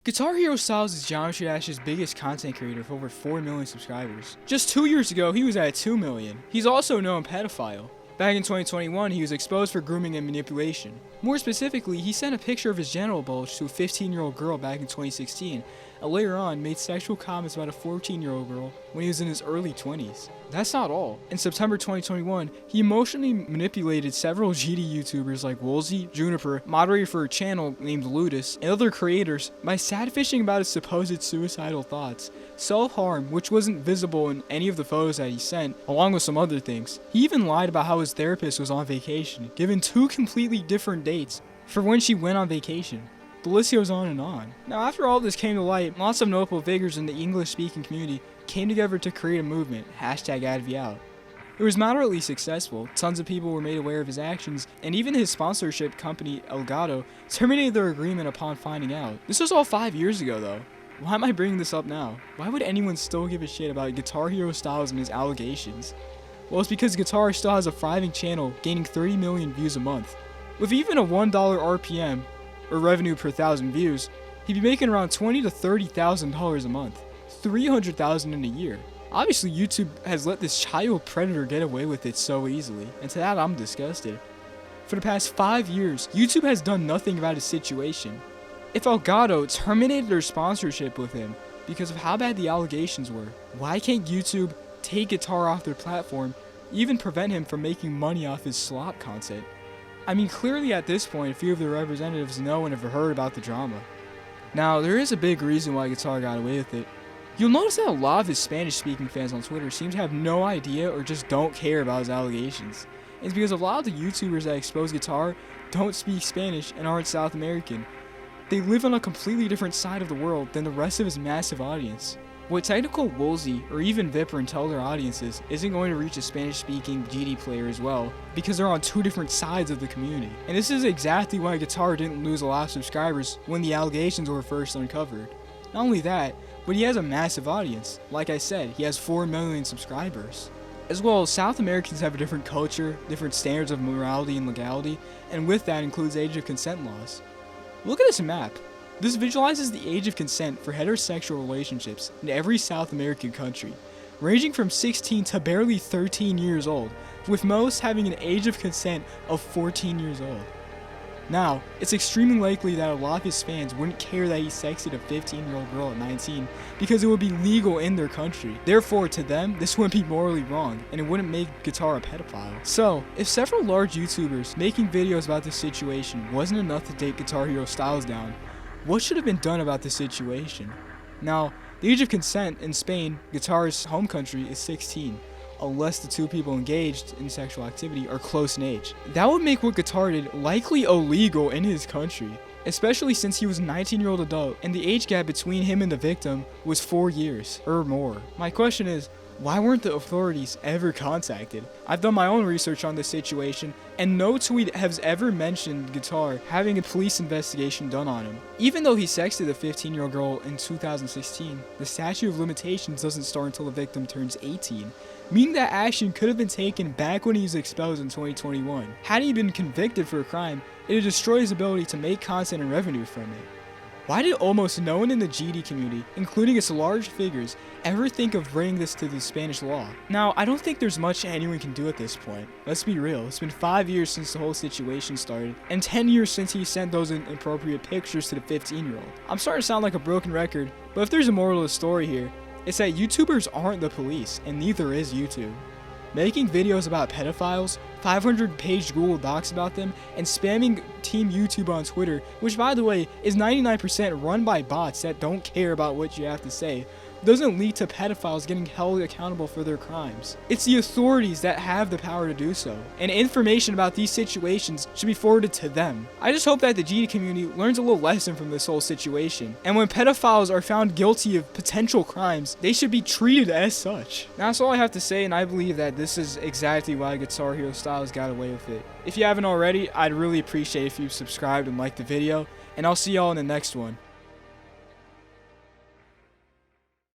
Guitar Hero Styles is Geometry Dash's biggest content creator with over 4 million subscribers. Just 2 years ago, he was at 2 million. He's also a known pedophile. Back in 2021, he was exposed for grooming and manipulation. More specifically, he sent a picture of his genital bulge to a 15-year-old girl back in 2016, and later on made sexual comments about a 14-year-old girl when he was in his early 20s. That's not all. In September 2021, he emotionally manipulated several GD YouTubers like Woolsey, Juniper, moderator for a channel named Ludus, and other creators by sadfishing about his supposed suicidal thoughts, self-harm, which wasn't visible in any of the photos that he sent, along with some other things. He even lied about how his therapist was on vacation, given 2 completely different dates for when she went on vacation. The list goes on and on. Now, after all this came to light, lots of notable figures in the English-speaking community came together to create a movement, #AdvyOut. It was moderately successful, tons of people were made aware of his actions, and even his sponsorship company, Elgato, terminated their agreement upon finding out. This was all 5 years ago though. Why am I bringing this up now? Why would anyone still give a shit about Guitar Hero Styles and his allegations? Well, it's because Guitar still has a thriving channel, gaining 30 million views a month. With even a $1 RPM, or revenue per 1,000 views, he'd be making around $20,000 to $30,000 a month, $300,000 in a year. Obviously, YouTube has let this child predator get away with it so easily, and to that I'm disgusted. For the past 5 years, YouTube has done nothing about his situation. If Elgato terminated their sponsorship with him because of how bad the allegations were, why can't YouTube take Guitar off their platform, even prevent him from making money off his slop content? I mean, clearly at this point, a few of the representatives know and have heard about the drama. Now, there is a big reason why Guitar got away with it. You'll notice that a lot of his Spanish-speaking fans on Twitter seem to have no idea or just don't care about his allegations. And it's because a lot of the YouTubers that expose Guitar don't speak Spanish and aren't South American. They live on a completely different side of the world than the rest of his massive audience. What technical Woolsey or even Viprin tell their audiences isn't going to reach a Spanish-speaking GD player as well, because they're on 2 different sides of the community. And this is exactly why Guitar didn't lose a lot of subscribers when the allegations were first uncovered. Not only that, but he has a massive audience. Like I said, he has 4 million subscribers. As well, South Americans have a different culture, different standards of morality and legality, and with that includes age of consent laws. Look at this map. This visualizes the age of consent for heterosexual relationships in every South American country, ranging from 16 to barely 13 years old, with most having an age of consent of 14 years old. Now, it's extremely likely that a lot of his fans wouldn't care that he sexted a 15-year-old girl at 19 because it would be legal in their country. Therefore, to them, this wouldn't be morally wrong, and it wouldn't make Guitar a pedophile. So, if several large YouTubers making videos about this situation wasn't enough to take Guitar Hero Styles down, what should have been done about this situation? Now, the age of consent in Spain, Guitar's home country, is 16, unless the 2 people engaged in sexual activity are close in age. That would make what Guitar did likely illegal in his country, especially since he was a 19-year-old adult and the age gap between him and the victim was 4 years or more. My question is, why weren't the authorities ever contacted? I've done my own research on this situation, and no tweet has ever mentioned Guitar having a police investigation done on him. Even though he sexted a 15-year-old girl in 2016, the statute of limitations doesn't start until the victim turns 18, meaning that action could have been taken back when he was exposed in 2021. Had he been convicted for a crime, it would destroy his ability to make content and revenue from it. Why did almost no one in the GD community, including its large figures, ever think of bringing this to the Spanish law? Now, I don't think there's much anyone can do at this point. Let's be real, it's been 5 years since the whole situation started, and 10 years since he sent those inappropriate pictures to the 15-year-old. I'm starting to sound like a broken record, but if there's a moral of the story here, it's that YouTubers aren't the police, and neither is YouTube. Making videos about pedophiles, 500-page Google Docs about them, and spamming Team YouTube on Twitter, which by the way is 99% run by bots that don't care about what you have to say, doesn't lead to pedophiles getting held accountable for their crimes. It's the authorities that have the power to do so, and information about these situations should be forwarded to them. I just hope that the GD community learns a little lesson from this whole situation, and when pedophiles are found guilty of potential crimes, they should be treated as such. That's all I have to say, and I believe that this is exactly why Guitar Hero Styles got away with it. If you haven't already, I'd really appreciate if you subscribed and liked the video, and I'll see y'all in the next one.